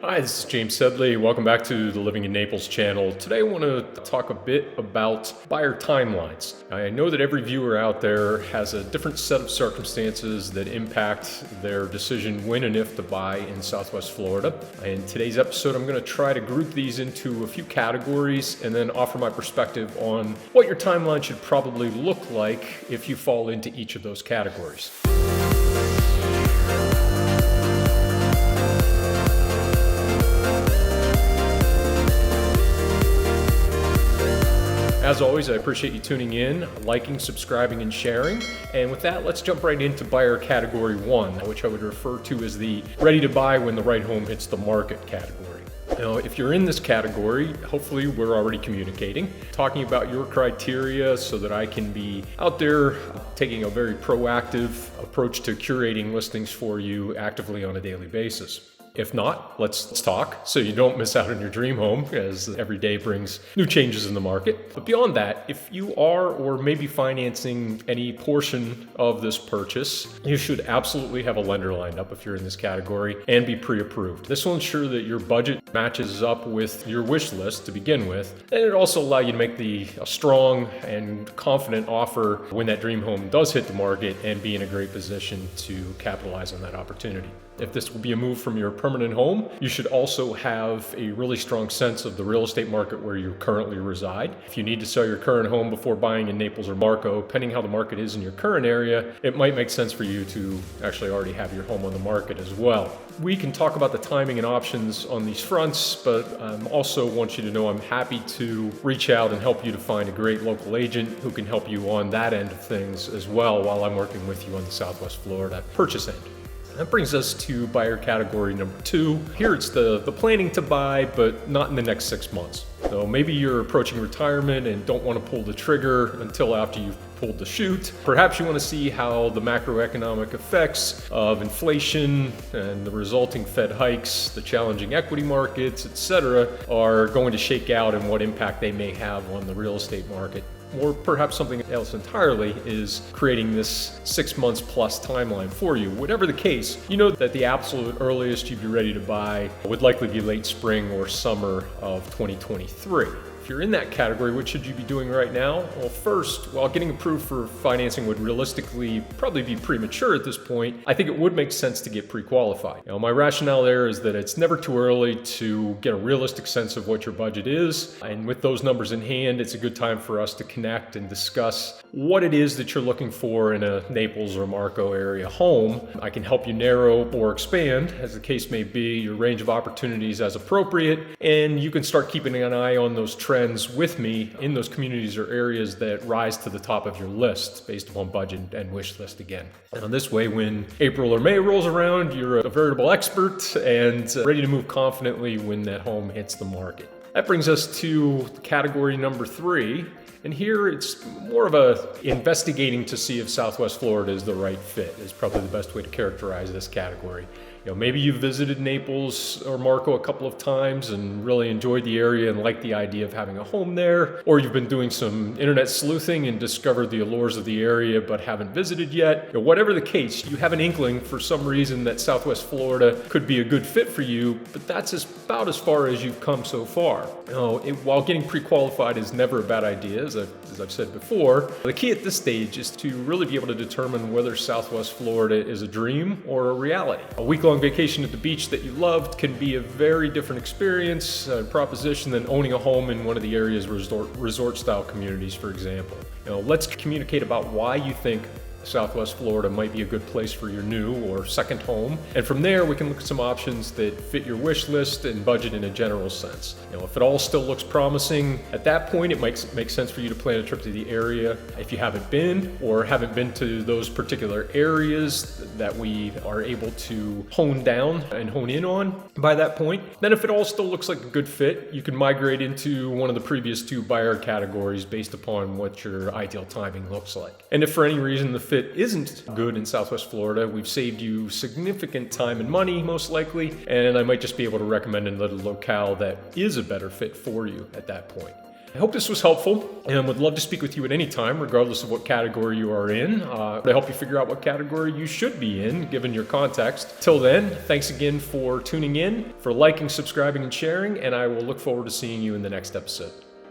Hi, this is James Sedley. Welcome back to the Living in Naples channel. Today I want to talk a bit about buyer timelines. I know that every viewer out there has a different set of circumstances that impact their decision when and if to buy in Southwest Florida. In today's episode, I'm going to try to group these into a few categories and then offer my perspective on what your timeline should probably look like if you fall into each of those categories. As always, I appreciate you tuning in, liking, subscribing, and sharing. And with that, let's jump right into buyer category 1, which I would refer to as the ready to buy when the right home hits the market category. Now, if you're in this category, hopefully we're already communicating, talking about your criteria so that I can be out there taking a very proactive approach to curating listings for you actively on a daily basis. If not, let's talk so you don't miss out on your dream home, as every day brings new changes in the market. But beyond that, if you are or may be financing any portion of this purchase, you should absolutely have a lender lined up if you're in this category and be pre-approved. This will ensure that your budget matches up with your wish list to begin with, and it also allow you to make a strong and confident offer when that dream home does hit the market and be in a great position to capitalize on that opportunity. If this will be a move from your permanent home, you should also have a really strong sense of the real estate market where you currently reside. If you need to sell your current home before buying in Naples or Marco, depending how the market is in your current area, it might make sense for you to actually already have your home on the market as well. We can talk about the timing and options on these fronts, but I also want you to know I'm happy to reach out and help you to find a great local agent who can help you on that end of things as well while I'm working with you on the Southwest Florida purchase end. That brings us to buyer category number 2. Here it's the planning to buy, but not in the next 6 months. So maybe you're approaching retirement and don't want to pull the trigger until after you've pulled the chute. Perhaps you want to see how the macroeconomic effects of inflation and the resulting Fed hikes, the challenging equity markets, etc., are going to shake out and what impact they may have on the real estate market. Or perhaps something else entirely is creating this 6 months plus timeline for you. Whatever the case, you know that the absolute earliest you'd be ready to buy would likely be late spring or summer of 2023. If you're in that category, what should you be doing right now? Well, first, while getting approved for financing would realistically probably be premature at this point, I think it would make sense to get pre-qualified. Now, my rationale there is that it's never too early to get a realistic sense of what your budget is. And with those numbers in hand, it's a good time for us to connect and discuss what it is that you're looking for in a Naples or Marco area home. I can help you narrow or expand, as the case may be, your range of opportunities as appropriate, and you can start keeping an eye on those trends with me in those communities or areas that rise to the top of your list based upon budget and wish list again. And this way, when April or May rolls around, you're a veritable expert and ready to move confidently when that home hits the market. That brings us to category number 3. And here it's more of a investigating to see if Southwest Florida is the right fit is probably the best way to characterize this category. Maybe you've visited Naples or Marco a couple of times and really enjoyed the area and liked the idea of having a home there, or you've been doing some internet sleuthing and discovered the allures of the area but haven't visited yet. Whatever the case, you have an inkling for some reason that Southwest Florida could be a good fit for you, but that's about as far as you've come so far. While getting pre-qualified is never a bad idea, as I've said before, the key at this stage is to really be able to determine whether Southwest Florida is a dream or a reality. A week-long vacation at the beach that you loved can be a very different experience, proposition than owning a home in one of the area's resort-style communities, for example. Let's communicate about why you think Southwest Florida might be a good place for your new or second home. And from there, we can look at some options that fit your wish list and budget in a general sense. If it all still looks promising, at that point, it might make sense for you to plan a trip to the area. If you haven't been or haven't been to those particular areas that we are able to hone down and hone in on by that point, then if it all still looks like a good fit, you can migrate into one of the previous 2 buyer categories based upon what your ideal timing looks like. And if for any reason the fit isn't good in Southwest Florida, we've saved you significant time and money, most likely, and I might just be able to recommend another locale that is a better fit for you at that point. I hope this was helpful and would love to speak with you at any time, regardless of what category you are in, to help you figure out what category you should be in, given your context. Till then, thanks again for tuning in, for liking, subscribing, and sharing, and I will look forward to seeing you in the next episode.